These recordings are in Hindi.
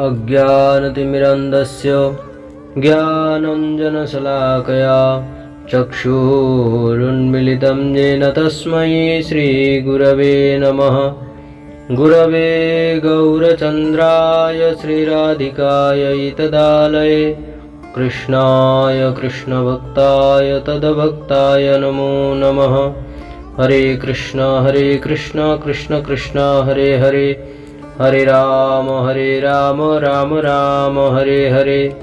अज्ञानतिमिरन्धस्य ज्ञानाञ्जनशलाकया चक्षुरुन्मीलितं येन तस्मै श्रीगुरवे नमः। गुरवे गौरचन्द्राय श्रीराधिकायै तदालये कृष्णाय कृष्णभक्ताय तद्भक्ताय नमो नमः। हरे कृष्ण कृष्ण कृष्ण हरे हरे, हरे राम राम राम हरे हरे।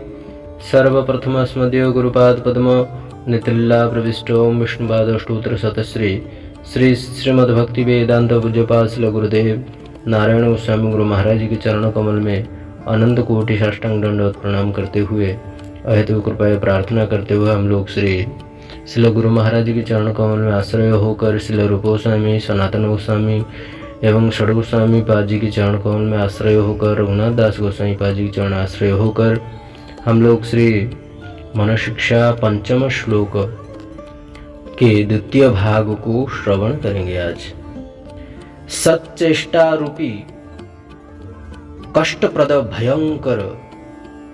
सर्वप्रथम अस्मदीय गुरुपाद पद्म नितिल्ला प्रविष्टो विष्णुपादस्तोत्र शतश्री श्री श्रीमद्भक्ति वेदांत पूज्यपाद श्री गुरुदेव नारायण गोस्वामी गुरु महाराज जी के चरण कमल में अनंत कोटि साष्टांग दंडवत प्रणाम करते हुए अहेतु कृपया प्रार्थना करते हुए हम लोग श्री गुरु महाराज जी के चरण कमल में आश्रय होकर श्री रूप गोस्वामी, सनातन गोस्वामी एवं षड गोस्वामी पाद जी के चरण कमल में आश्रय होकर, रघुनाथ दास गोस्वामी पाद जी के चरण आश्रय होकर हम लोग श्री मनोशिक्षा पंचम श्लोक के द्वितीय भाग को श्रवण करेंगे। आज सच्चेष्टा रूपी कष्टप्रद भयंकर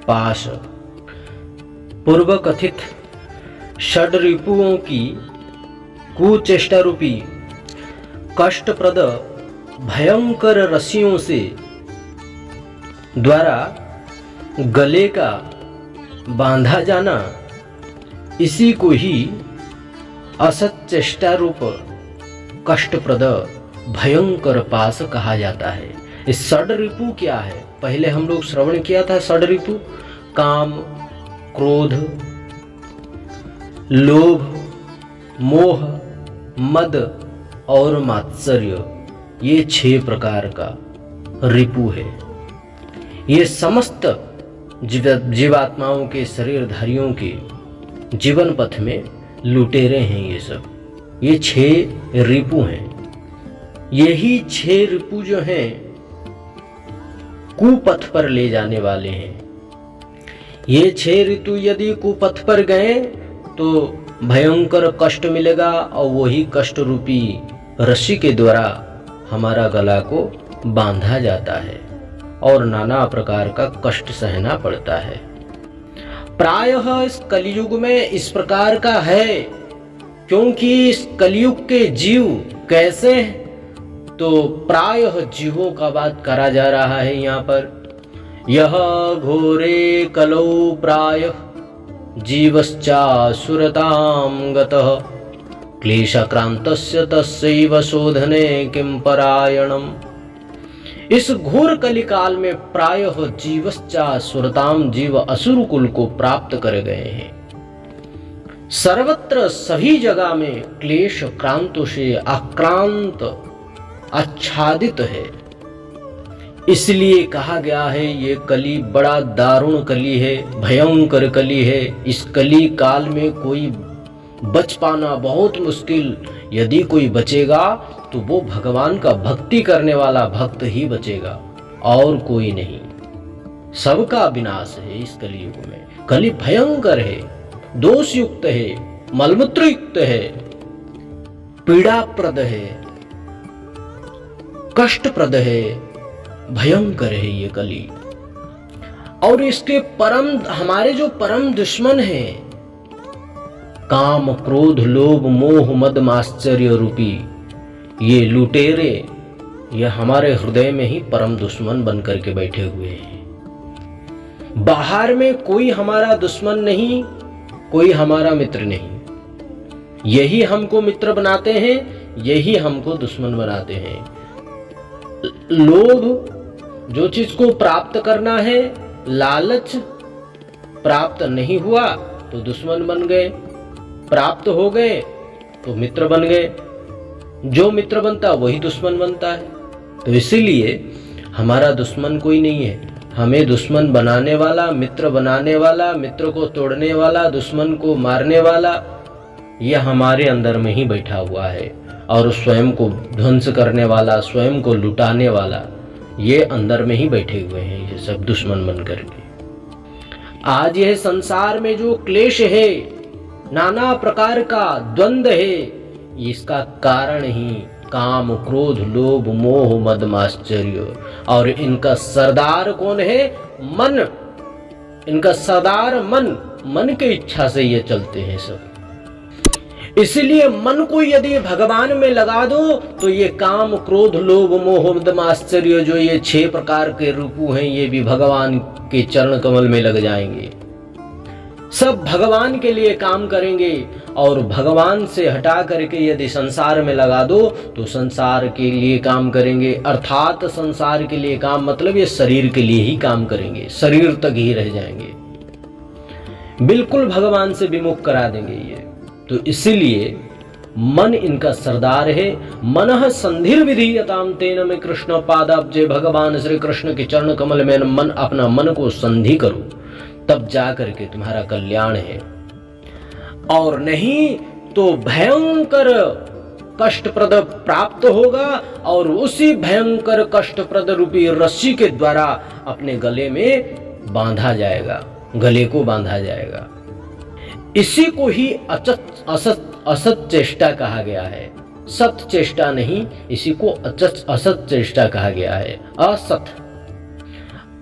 पाश, पूर्व कथित षड रिपुओं की कुचेष्टा रूपी कष्टप्रद भयंकर रस्सियों से द्वारा गले का बांधा जाना, इसी को ही असच्चेष्टा रूप कष्टप्रद भयंकर पाश कहा जाता है। इस षड रिपु क्या है, पहले हम लोग श्रवण किया था। षड रिपु काम, क्रोध, लोभ, मोह, मद और मात्सर्य, ये 6 प्रकार का रिपु है। ये समस्त जीवात्माओं के शरीरधारियों के जीवन पथ में लुटेरे हैं। ये 6 रिपु हैं। यही 6 रिपु जो हैं कुपथ पर ले जाने वाले हैं। ये 6 ऋतु यदि कुपथ पर गए तो भयंकर कष्ट मिलेगा और वही कष्ट रूपी रस्सी के द्वारा हमारा गला को बांधा जाता है और नाना प्रकार का कष्ट सहना पड़ता है। प्रायः इस कलयुग में इस प्रकार का है, क्योंकि इस कलयुग के जीव कैसे हैं, तो प्रायः जीवों का बात करा जा रहा है यहाँ पर। यह घोरे कलौ प्रायः जीवश्चासुरतां गतः क्लेशक्रांतस्य तस्यैव शोधने किं परायणम्। इस घोर कलिकाल में प्रायः जीवश्चासुरताम, जीव असुर कुल को प्राप्त कर गए हैं। सर्वत्र सभी जगह में क्लेश क्रांतों से आक्रांत आच्छादित है। इसलिए कहा गया है ये कली बड़ा दारुण कली है, भयंकर कली है। इस कली काल में कोई बच पाना बहुत मुश्किल। यदि कोई बचेगा तो वो भगवान का भक्ति करने वाला भक्त ही बचेगा और कोई नहीं। सबका विनाश है इस कलियुग में। कली भयंकर है, दोष युक्त है, मलमूत्र युक्त है, पीड़ाप्रद है, कष्टप्रद है, भयंकर है ये कली। और इसके हमारे जो परम दुश्मन हैं, काम, क्रोध, लोभ, मोह, मद, मात्सर्य रूपी ये लुटेरे, ये हमारे हृदय में ही परम दुश्मन बन करके बैठे हुए हैं। बाहर में कोई हमारा दुश्मन नहीं, कोई हमारा मित्र नहीं। यही हमको मित्र बनाते हैं, यही हमको दुश्मन बनाते हैं। लोभ, जो चीज को प्राप्त करना है, लालच, प्राप्त नहीं हुआ तो दुश्मन बन गए, प्राप्त हो गए तो मित्र बन गए। जो मित्र बनता वही दुश्मन बनता है। तो इसीलिए हमारा दुश्मन कोई नहीं है। हमें दुश्मन बनाने वाला, मित्र बनाने वाला, मित्र को तोड़ने वाला, दुश्मन को मारने वाला, यह हमारे अंदर में ही बैठा हुआ है। और स्वयं को ध्वंस करने वाला, स्वयं को लुटाने वाला, ये अंदर में ही बैठे हुए हैं, ये सब दुश्मन बन करके। आज यह संसार में जो क्लेश है, नाना प्रकार का द्वंद्व है, इसका कारण ही काम क्रोध लोभ मोह मद माश्चर्य। और इनका सरदार कौन है? मन। इनका सरदार मन। मन की इच्छा से ये चलते हैं सब। इसलिए मन को यदि भगवान में लगा दो तो ये काम क्रोध लोभ मोह मद आश्चर्य जो ये 6 प्रकार के रूप हैं ये भी भगवान के चरण कमल में लग जाएंगे। सब भगवान के लिए काम करेंगे। और भगवान से हटा करके यदि संसार में लगा दो तो संसार के लिए काम करेंगे। अर्थात संसार के लिए काम मतलब ये शरीर के लिए ही काम करेंगे, शरीर तक ही रह जाएंगे, बिल्कुल भगवान से विमुख करा देंगे ये। तो इसीलिए मन इनका सरदार है। मनः संधिर विधीयताम तेन में कृष्ण पादाब्जे। भगवान श्री कृष्ण के चरण कमल में मन अपना मन को संधि करो, तब जा करके तुम्हारा कल्याण है। और नहीं तो भयंकर कष्टप्रद प्राप्त होगा और उसी भयंकर कष्टप्रद रूपी रस्सी के द्वारा अपने गले में बांधा जाएगा, गले को बांधा जाएगा। इसी को ही असत चेष्टा कहा गया है, सत चेष्टा नहीं, इसी को असत चेष्टा कहा गया है। असत,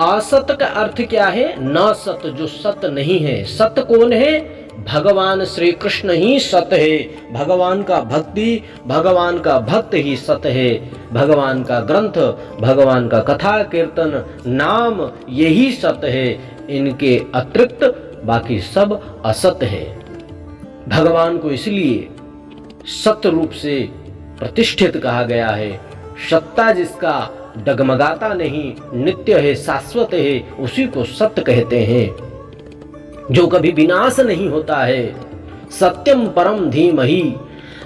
असत का अर्थ क्या है? न सत, जो सत नहीं है। सत कौन है? भगवान श्री कृष्ण ही सत है। भगवान का भक्ति, भगवान का भक्त ही सत है। भगवान का ग्रंथ, भगवान का कथा कीर्तन नाम यही सत है। इनके अतिरिक्त बाकी सब असत है। भगवान को इसलिए सत रूप से प्रतिष्ठित कहा गया है। सत्ता जिसका डगमगाता नहीं, नित्य है, शाश्वत है, उसी को सत्य कहते हैं, जो कभी विनाश नहीं होता है। सत्यम परम धीमहि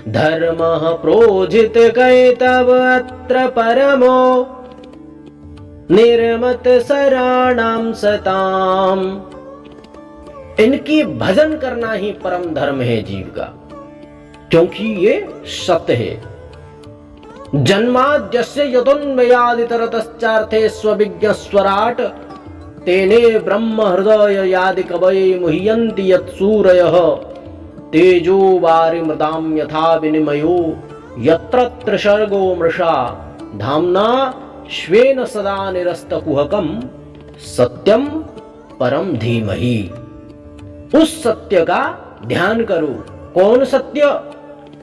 धर्मः प्रोजित कैतव अत्र परमो निर्मत शरणाम सताम। इनकी भजन करना ही परम धर्म है जीव का, क्योंकि ये सत्य है। जन्माद्यस्य यतोन्मयादितरतश्चार्थे स्वविज्ञ स्वराट तेने ब्रह्म हृदय यादि कवये मुह्यन्ति यत्सूरयः तेजो वारिमृतां यथा विनिमयो यत्र त्रिसर्गो मृषा धाम्ना श्वेन सदा निरस्तकुहकं सत्यम परम धीमहि। उस सत्य का ध्यान करो। कौन सत्य?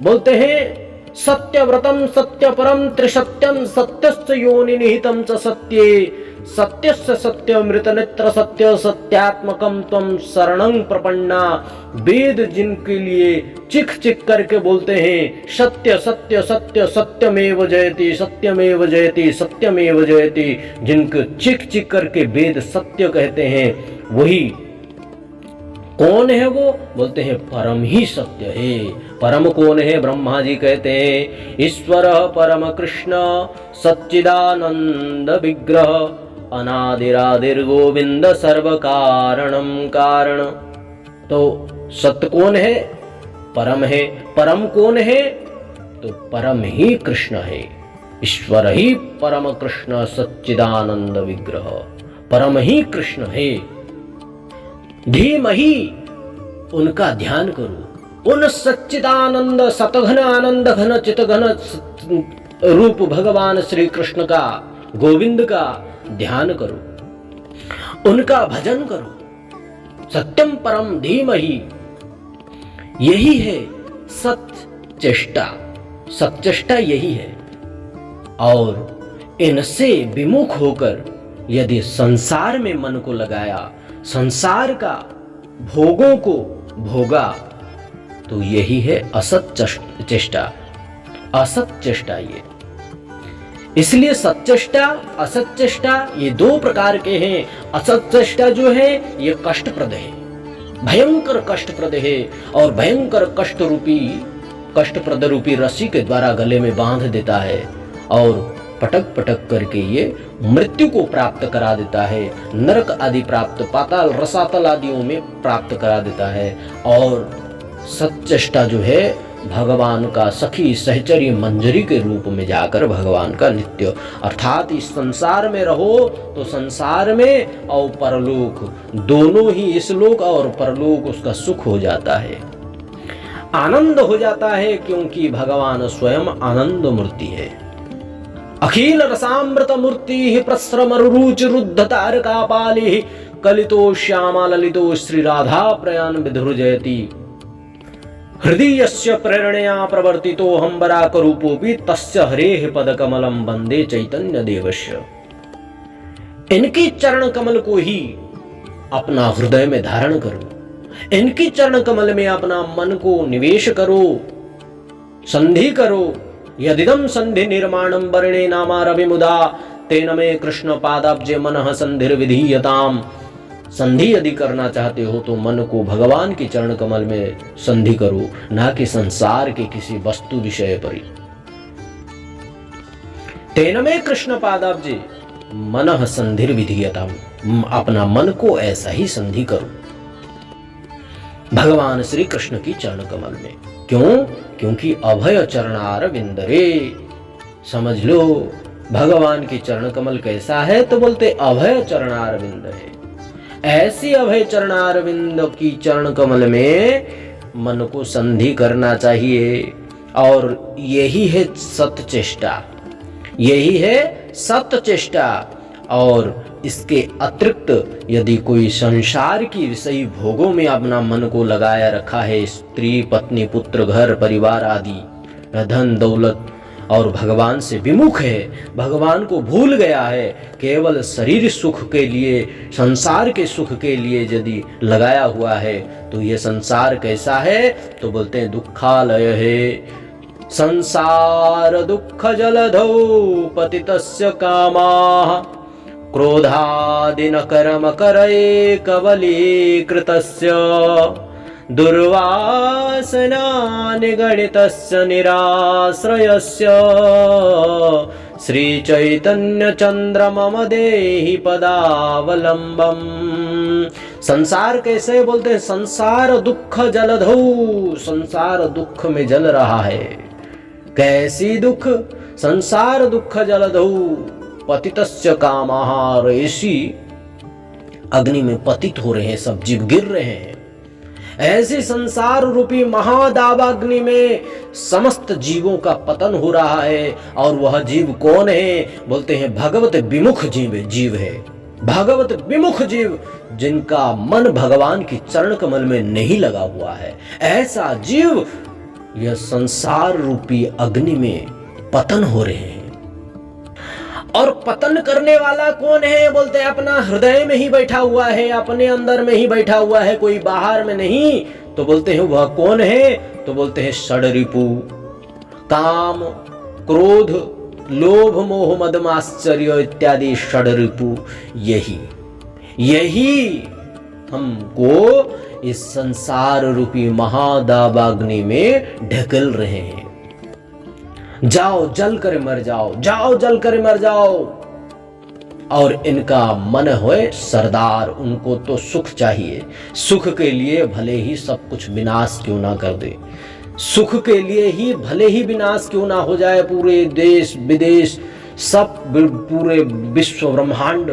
बोलते हैं सत्यव्रतम सत्य परम त्रिसत्यम सत्यस्य योनि निहितम च सत्ये सत्यस्य सत्यमृत नेत्र सत्य सत्यात्मकम त्वं शरणं प्रपन्ना। वेद जिनके लिए चिख चिख करके बोलते हैं सत्य सत्य सत्य सत्यमेव जयति सत्यमेव जयति सत्यमेव जयति, जिनको चिख चिख करके वेद सत्य कहते हैं, वही कौन है वो? बोलते हैं परम ही सत्य है। परम कौन है? ब्रह्मा जी कहते हैं ईश्वर परम कृष्ण सच्चिदानंद विग्रह अनादिरादिर गोविंद सर्व कारणम कारण। तो सत्य कौन है? परम है। परम कौन है? तो परम ही कृष्ण है। ईश्वर ही परम कृष्ण सच्चिदानंद विग्रह, परम ही कृष्ण है। धीमहि, उनका ध्यान करो। उन सच्चिदानंद सतघन आनंद घन चितघन रूप भगवान श्री कृष्ण का, गोविंद का ध्यान करो, उनका भजन करो। सत्यम परम धीमहि, यही है सत्य चेष्टा। सत्चेष्टा यही है। और इनसे विमुख होकर यदि संसार में मन को लगाया, संसार का भोगों को भोगा, तो यही है असत चेष्टा, असत चेष्टा ये। इसलिए सच्चेष्टा असत चेष्टा ये 2 प्रकार के हैं। असत चेष्टा जो है ये कष्टप्रद है, भयंकर कष्टप्रद है, और भयंकर कष्टप्रद रूपी रस्सी के द्वारा गले में बांध देता है और पटक पटक करके ये मृत्यु को प्राप्त करा देता है, नरक आदि प्राप्त, पाताल रसातल आदियों में प्राप्त करा देता है। और सच्चेष्टा जो है भगवान का सखी सहचरी मंजरी के रूप में जाकर भगवान का नित्य, अर्थात इस संसार में रहो तो संसार में और परलोक दोनों ही, इस लोक और परलोक उसका सुख हो जाता है। आनंद हो जाता है, क्योंकि भगवान स्वयं आनंद मूर्ति है। अखिल रसामृत मूर्ति प्रस्रम रुचि रुद्ध तारका पाली कलितो श्यामा ललितो श्री राधा प्रयाण विधुर्जयति हृदयस्य प्रेरणया प्रवर्तितो हंबराक रूपोपि तस्य हरेः पद कमलम वंदे चैतन्य देवस्य। इनकी चरण कमल को ही अपना हृदय में धारण करो, इनकी चरण कमल में अपना मन को निवेश करो, संधि करो। यदिदं संधि निर्माणं वर्णे नामारविमुदा तेन मे कृष्ण पादाब्जे मनः संधिर विधीयताम। संधि यदि करना चाहते हो तो मन को भगवान के चरण कमल में संधि करो, ना कि संसार के किसी वस्तु विषय पर। तेन मे कृष्ण पादाब्जे मनः संधिर विधीयताम, अपना मन को ऐसा ही संधि करो भगवान श्री कृष्ण की चरण कमल में। क्यों? क्योंकि अभय चरणार विंदरे। समझ लो भगवान की चरण कमल कैसा है, तो बोलते अभय चरणार विंदरे। ऐसी अभय चरणार विंद की चरण कमल में मन को संधि करना चाहिए। और यही है सत्य चेष्टा, यही है सत्य चेष्टा। और इसके अतिरिक्त यदि कोई संसार की विषयी भोगों में अपना मन को लगाया रखा है, स्त्री पत्नी पुत्र घर परिवार आदि धन दौलत, और भगवान से विमुख है, भगवान को भूल गया है, केवल शरीर सुख के लिए संसार के सुख के लिए यदि लगाया हुआ है, तो ये संसार कैसा है? तो बोलते हैं दुखालय है। संसार दुख जलधौ पतितस्य कामाः क्रोधादिन कर्म करे कवलीकृतस्य दुर्वासना निगणितस्य निराश्रयस्य श्री चैतन्य चंद्र मम देहि पदावलंबम। संसार कैसे बोलते हैं? संसार दुख जलधौ, संसार दुख में जल रहा है। कैसी दुख? संसार दुख जलधौ पतितस्य कामाः, ऐसी अग्नि में पतित हो रहे हैं, सब जीव गिर रहे हैं। ऐसे संसार रूपी महादावाग्नि में समस्त जीवों का पतन हो रहा है। और वह जीव कौन है? बोलते हैं भगवत विमुख जीव है। भगवत विमुख जीव, जिनका मन भगवान की चरण कमल में नहीं लगा हुआ है, ऐसा जीव यह संसार रूपी अग्नि में पतन हो रहे हैं। और पतन करने वाला कौन है? बोलते हैं अपना हृदय में ही बैठा हुआ है, अपने अंदर में ही बैठा हुआ है, कोई बाहर में नहीं। तो बोलते हैं वह कौन है? तो बोलते हैं षड्रिपु, काम क्रोध लोभ मोह मद माश्चर्य इत्यादि षड्रिपु। यही हमको इस संसार रूपी महादावाग्नि में ढकेल रहे हैं। जाओ जल कर मर जाओ, जाओ जल कर मर जाओ। और इनका मन होए सरदार, उनको तो सुख चाहिए। सुख के लिए भले ही सब कुछ विनाश क्यों ना कर दे, सुख के लिए ही भले ही विनाश क्यों ना हो जाए, पूरे देश विदेश सब पूरे विश्व ब्रह्मांड,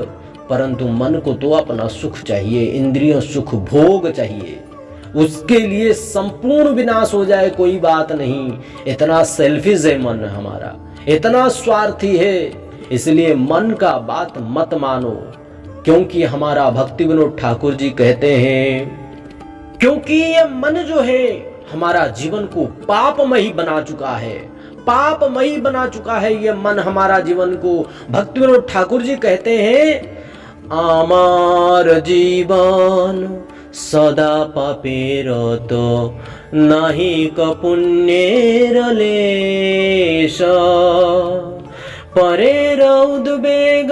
परंतु मन को तो अपना सुख चाहिए, इंद्रियों सुख भोग चाहिए। उसके लिए संपूर्ण विनाश हो जाए कोई बात नहीं। इतना सेल्फिश है मन हमारा, इतना स्वार्थी है। इसलिए मन का बात मत मानो, क्योंकि हमारा भक्ति विनोद ठाकुर जी कहते हैं, क्योंकि ये मन जो है हमारा जीवन को पापमयी बना चुका है, पापमयी बना चुका है ये मन हमारा जीवन को। भक्ति विनोद ठाकुर जी कहते हैं, आमार जीवन सदा पापेर तो नहीं कपुण्येर लेश परेर उद्वेग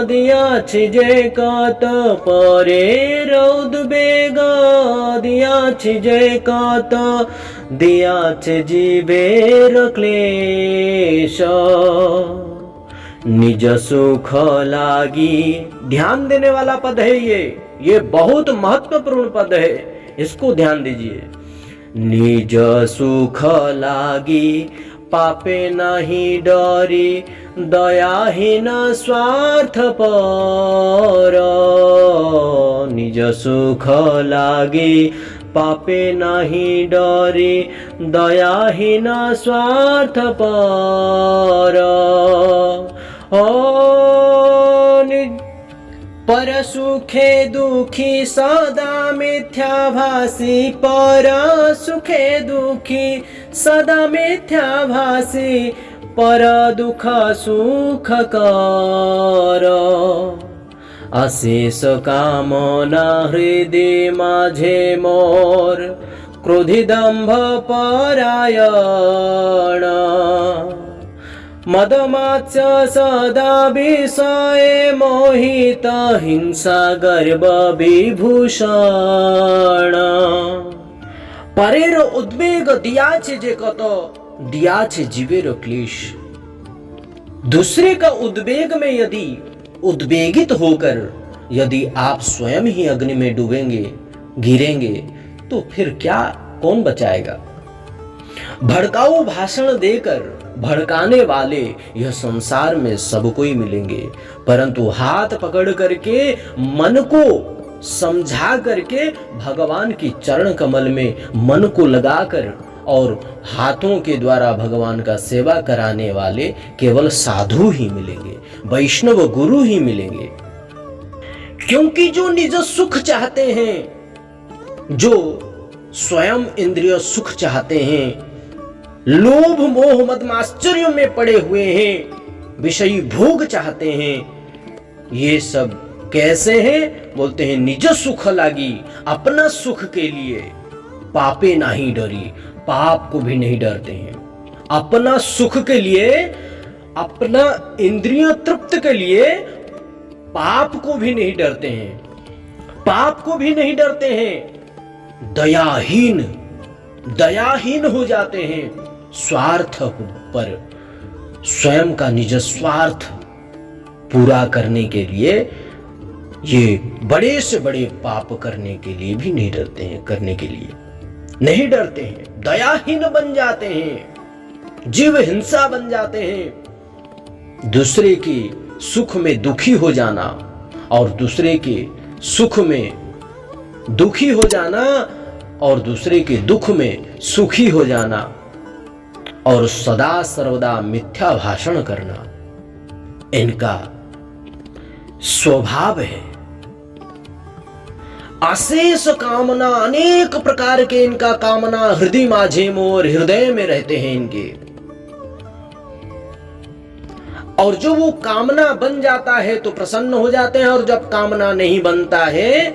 दियाछि जे कात परेर उद्वेग दियाछि जे कात दियाछि जीवेर क्लेश निज सुख लागी। ध्यान देने वाला पद है ये बहुत महत्वपूर्ण पद है, इसको ध्यान दीजिए। निज सुख लागी पापे नहीं डरी दयाहीन स्वार्थ पर। निज सुख लागी पापे नाही डरे दयाहीन स्वार्थपर। पर सुखे दुखी सदा मिथ्याभासी, पर सुखे दुखी सदा मिथ्याभासी, पर दुख सुख कर। अशेष कामना हृदय माझे मोर, क्रोधी दंभ परायण। मदमात्स्य सदा विषये मोहित, हिंसा गर्व विभूषण। परेर उद्वेग दियाछे जे कत, दियाछे जीवेर क्लेश। दूसरे का उद्वेग में यदि उद्वेगित होकर यदि आप स्वयं ही अग्नि में डूबेंगे, गिरेंगे, तो फिर क्या कौन बचाएगा। भड़काऊ भाषण देकर भड़काने वाले यह संसार में सब कोई मिलेंगे, परंतु हाथ पकड़ करके मन को समझा करके भगवान की चरण कमल में मन को लगाकर और हाथों के द्वारा भगवान का सेवा कराने वाले केवल साधु ही मिलेंगे, वैष्णव गुरु ही मिलेंगे। क्योंकि जो निज सुख चाहते हैं, जो स्वयं इंद्रिय सुख चाहते हैं, लोभ मोह मद माश्चर्य में पड़े हुए हैं, विषयी भोग चाहते हैं, ये सब कैसे हैं? बोलते हैं निज सुख लागी, अपना सुख के लिए पापे नहीं डरी, पाप को भी नहीं डरते हैं। अपना सुख के लिए, अपना इंद्रिय तृप्त के लिए पाप को भी नहीं डरते हैं, पाप को भी नहीं डरते हैं। दयाहीन हो जाते हैं स्वार्थ पर, स्वयं का निज स्वार्थ पूरा करने के लिए ये बड़े से बड़े पाप करने के लिए भी नहीं डरते हैं, करने के लिए नहीं डरते हैं। दयाहीन बन जाते हैं, जीव हिंसा बन जाते हैं। दूसरे के सुख में दुखी हो जाना और दूसरे के सुख में दुखी हो जाना और दूसरे के दुख में सुखी हो जाना और सदा सर्वदा मिथ्या भाषण करना, इनका स्वभाव है। अशेष कामना, अनेक प्रकार के इनका कामना हृदय माझे मोर, हृदय में रहते हैं इनके। और जो वो कामना बन जाता है तो प्रसन्न हो जाते हैं, और जब कामना नहीं बनता है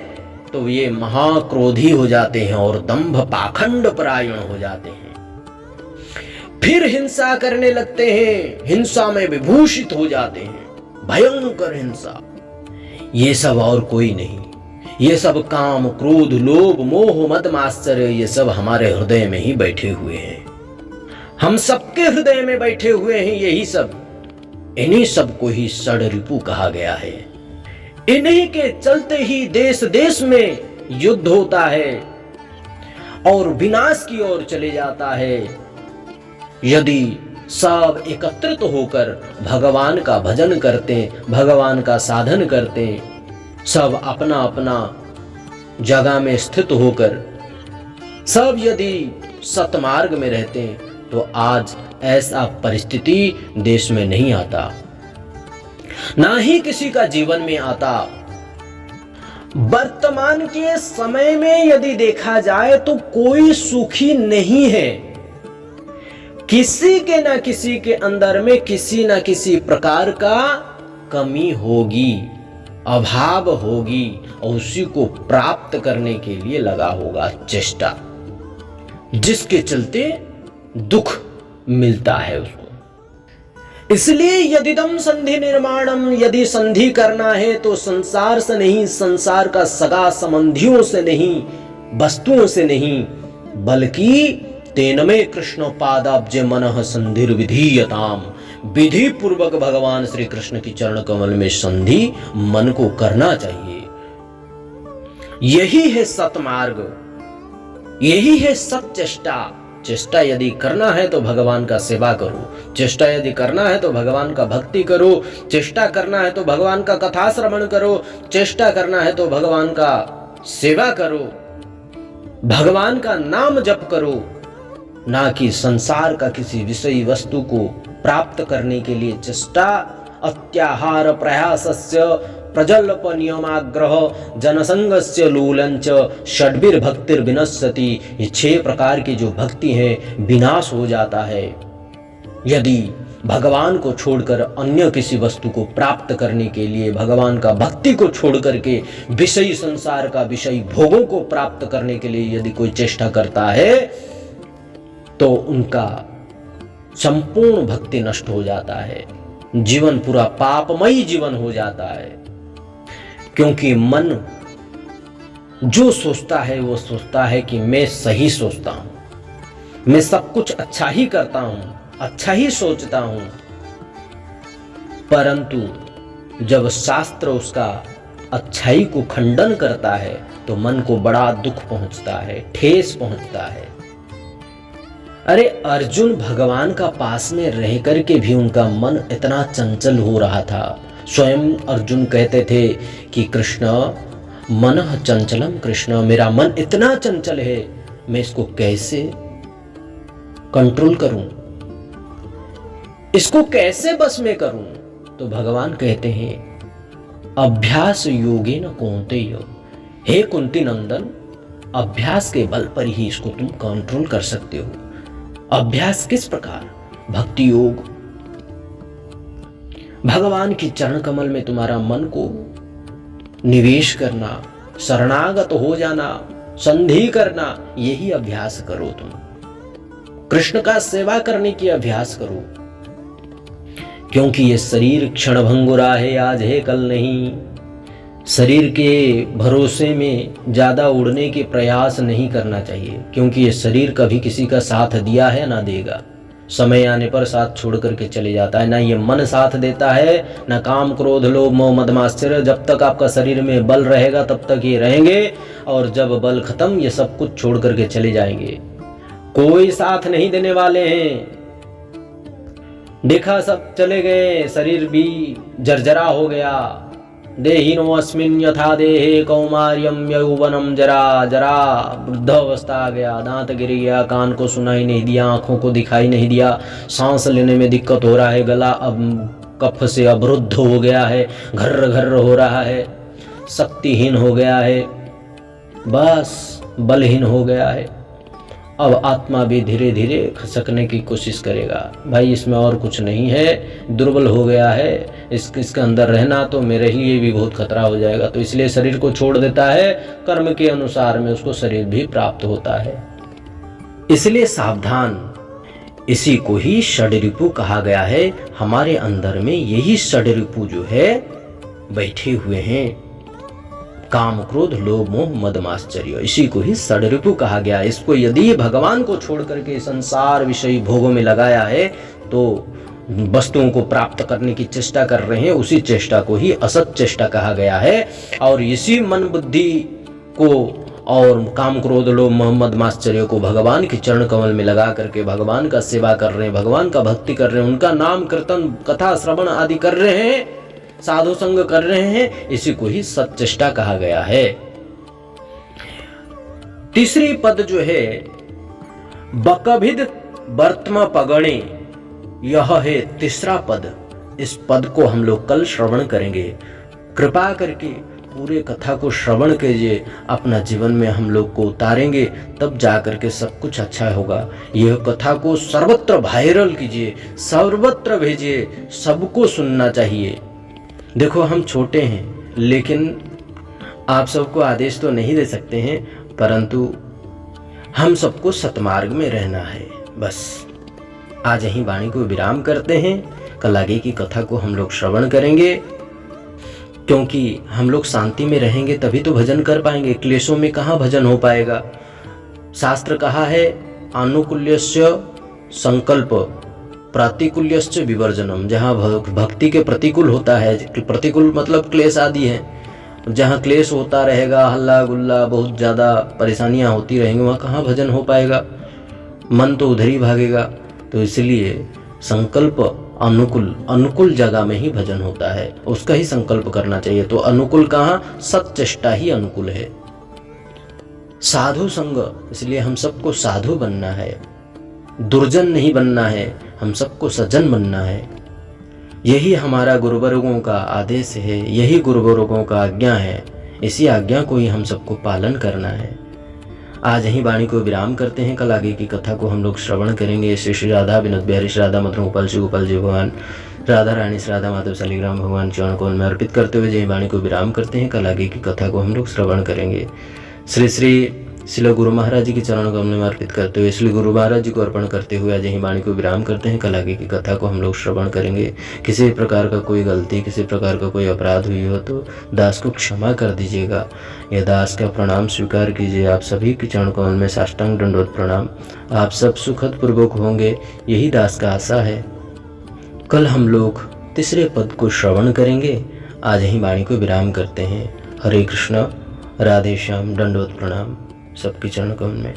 तो ये महाक्रोधी हो जाते हैं और दंभ पाखंड परायण हो जाते हैं। फिर हिंसा करने लगते हैं, हिंसा में विभूषित हो जाते हैं, भयंकर हिंसा। ये सब और कोई नहीं, ये सब काम क्रोध लोभ मोह मद मात्सर्य, ये सब हमारे हृदय में ही बैठे हुए हैं। हम सबके हृदय में बैठे हुए हैं यही सब। इन्हीं सब को ही षड रिपु कहा गया है। इन्हीं के चलते ही देश देश में युद्ध होता है और विनाश की ओर चले जाता है। यदि सब एकत्रित होकर भगवान का भजन करते, भगवान का साधन करते, सब अपना अपना जगह में स्थित होकर सब यदि सतमार्ग में रहते हैं तो आज ऐसा परिस्थिति देश में नहीं आता, ना ही किसी का जीवन में आता। वर्तमान के समय में यदि देखा जाए तो कोई सुखी नहीं है। किसी के ना किसी के अंदर में किसी ना किसी प्रकार का कमी होगी, अभाव होगी, और उसी को प्राप्त करने के लिए लगा होगा चेष्टा, जिसके चलते दुख मिलता है उसको। इसलिए यदिदम संधि निर्माणम, यदि संधि करना है तो संसार से नहीं, संसार का सगा संबंधियों से नहीं, वस्तुओं से नहीं, बल्कि तेनमे कृष्ण पादाब्ज मनः संधिर विधीयताम, विधि पूर्वक भगवान श्री कृष्ण की चरण कमल में संधि मन को करना चाहिए। यही है सतमार्ग, यही है सत्चेष्टा। चेष्टा यदि करना है तो भगवान का सेवा करो, चेष्टा यदि करना है तो भगवान का भक्ति करो, चेष्टा करना है तो भगवान का कथा श्रवण करो, चेष्टा करना है तो भगवान का सेवा करो। भगवान का नाम जप करो, ना कि संसार का किसी विषयी वस्तु को प्राप्त करने के लिए चेष्टा। अत्याहार प्रयासस्य प्रजल्प नियमाग्रह जनसंगस्य लूलंच षड्भिर भक्तिर विनश्यति। ये 6 प्रकार की जो भक्ति है विनाश हो जाता है यदि भगवान को छोड़कर अन्य किसी वस्तु को प्राप्त करने के लिए, भगवान का भक्ति को छोड़ करके विषयी संसार का विषयी भोगों को प्राप्त करने के लिए यदि कोई चेष्टा करता है तो उनका संपूर्ण भक्ति नष्ट हो जाता है, जीवन पूरा पापमयी जीवन हो जाता है। क्योंकि मन जो सोचता है वो सोचता है कि मैं सही सोचता हूं, मैं सब कुछ अच्छा ही करता हूं, अच्छा ही सोचता हूं। परंतु जब शास्त्र उसका अच्छाई को खंडन करता है तो मन को बड़ा दुख पहुंचता है, ठेस पहुंचता है। अरे अर्जुन भगवान का पास में रह करके भी उनका मन इतना चंचल हो रहा था। स्वयं अर्जुन कहते थे कि कृष्ण मनः चंचलम, कृष्ण मेरा मन इतना चंचल है, मैं इसको कैसे कंट्रोल करूं, इसको कैसे बस में करूं। तो भगवान कहते हैं अभ्यास योगेन कौन्तेय, हे कुंती नंदन अभ्यास के बल पर ही इसको तुम कंट्रोल कर सकते हो। अभ्यास किस प्रकार? भक्ति योग। भगवान की चरण कमल में तुम्हारा मन को निवेश करना, शरणागत हो जाना, संधि करना, यही अभ्यास करो। तुम कृष्ण का सेवा करने की अभ्यास करो। क्योंकि ये शरीर क्षणभंगुरा है, आज है कल नहीं। शरीर के भरोसे में ज्यादा उड़ने के प्रयास नहीं करना चाहिए, क्योंकि ये शरीर कभी किसी का साथ दिया है ना देगा। समय आने पर साथ छोड़ करके चले जाता है। ना ये मन साथ देता है, ना काम क्रोध लोभ मोह मद मात्सर्य। जब तक आपका शरीर में बल रहेगा तब तक ये रहेंगे, और जब बल खत्म ये सब कुछ छोड़ करके चले जाएंगे। कोई साथ नहीं देने वाले हैं। देखा सब चले गए, शरीर भी जर्जरा हो गया। देहिनो अस्मिन् यथा देहे कौमार्यम यौवनम जरा, जरा वृद्धावस्था आ गया, दांत गिर गया, कान को सुनाई नहीं दिया, आंखों को दिखाई नहीं दिया, सांस लेने में दिक्कत हो रहा है, गला अब कफ से अवरुद्ध हो गया है, घर्र घर्र हो रहा है, शक्तिहीन हो गया है, बस बलहीन हो गया है। अब आत्मा भी धीरे धीरे खसकने की कोशिश करेगा। भाई इसमें और कुछ नहीं है, दुर्बल हो गया है, इसके अंदर रहना तो मेरे लिए भी बहुत खतरा हो जाएगा। तो इसलिए शरीर को छोड़ देता है, कर्म के अनुसार में उसको शरीर भी प्राप्त होता है। इसलिए सावधान। इसी को ही षड्रिपु कहा गया है। हमारे अंदर में यही षड्रिपु जो है बैठे हुए हैं, काम क्रोध लोभ मोह मद मात्सर्य, इसी को ही षड्रिपु कहा गया। इसको यदि भगवान को छोड़ करके संसार विषयी भोगों में लगाया है तो वस्तुओं को प्राप्त करने की चेष्टा कर रहे हैं, उसी चेष्टा को ही असत चेष्टा कहा गया है। और इसी मन बुद्धि को और काम क्रोध लोभ मोह मद मात्सर्य को भगवान के चरण कमल में लगा करके भगवान का सेवा कर रहे हैं, भगवान का भक्ति कर रहे हैं, उनका नाम कीर्तन कथा श्रवण आदि कर रहे हैं, साधु संग कर रहे हैं, इसी को ही सच्चेष्टा कहा गया है। तीसरी पद जो है बकभिद वर्तम पगणे, यह है तीसरा पद। इस पद को हम लोग कल श्रवण करेंगे। कृपा करके पूरे कथा को श्रवण कीजिए, अपना जीवन में हम लोग को उतारेंगे, तब जाकर के सब कुछ अच्छा होगा। यह कथा को सर्वत्र वायरल कीजिए, सर्वत्र भेजिए, सबको सुनना चाहिए। देखो हम छोटे हैं, लेकिन आप सबको आदेश तो नहीं दे सकते हैं, परंतु हम सबको सतमार्ग में रहना है। बस आज यहीं वाणी को विराम करते हैं। कल आगे की कथा को हम लोग श्रवण करेंगे, क्योंकि हम लोग शांति में रहेंगे तभी तो भजन कर पाएंगे। क्लेशों में कहाँ भजन हो पाएगा। शास्त्र कहा है आनुकूल्यस्य संकल्प प्रतिकूल्यस्य विवर्जनम। जहाँ भक्ति के प्रतिकूल होता है, प्रतिकूल मतलब क्लेश आदि है, जहाँ क्लेश होता रहेगा, हल्ला गुल्ला बहुत ज़्यादा परेशानियाँ होती रहेंगी, वहाँ कहाँ भजन हो पाएगा। मन तो उधर ही भागेगा। तो इसलिए संकल्प अनुकूल जगह में ही भजन होता है, उसका ही संकल्प करना चाहिए। तो अनुकूल कहाँ? सच्चेष्टा ही अनुकूल है। साधु संग, इसलिए हम सबको साधु बनना है, दुर्जन नहीं बनना है, हम सबको सज्जन बनना है। यही हमारा गुरुवर्गों का आदेश है, यही गुरुवर्गों का आज्ञा है। इसी आज्ञा को ही हम सबको पालन करना है। आज यही वाणी को विराम करते हैं। कल आगे की कथा को हम लोग श्रवण करेंगे। श्री श्री राधा विनोद बिहारी श्री राधा मधुर गोपाल श्री गोपाल जी भगवान राधा रानी श्री राधा माधव शालिग्राम भगवान चरण को में अर्पित करते हुए यही वाणी को विराम करते हैं। कल आगे की कथा को हम लोग श्रवण करेंगे। श्री श्री श्री गुरु महाराज जी के चरण कमल में अर्पित करते हुए, श्री गुरु महाराज जी को अर्पण करते हुए आज यही वाणी को विराम करते हैं। कल आगे की कथा को हम लोग श्रवण करेंगे। किसी प्रकार का कोई गलती, किसी प्रकार का कोई अपराध हुई हो तो दास को क्षमा कर दीजिएगा। यह दास का प्रणाम स्वीकार कीजिए। आप सभी के चरण कमल में साष्टांग दंडवत प्रणाम। आप सब सुखद पूर्वक होंगे, यही दास का आशा है। कल हम लोग तीसरे पद को श्रवण करेंगे। आज यही वाणी को विराम करते हैं। हरे कृष्ण, राधे श्याम, दंडवत प्रणाम सबके चरण कमल में।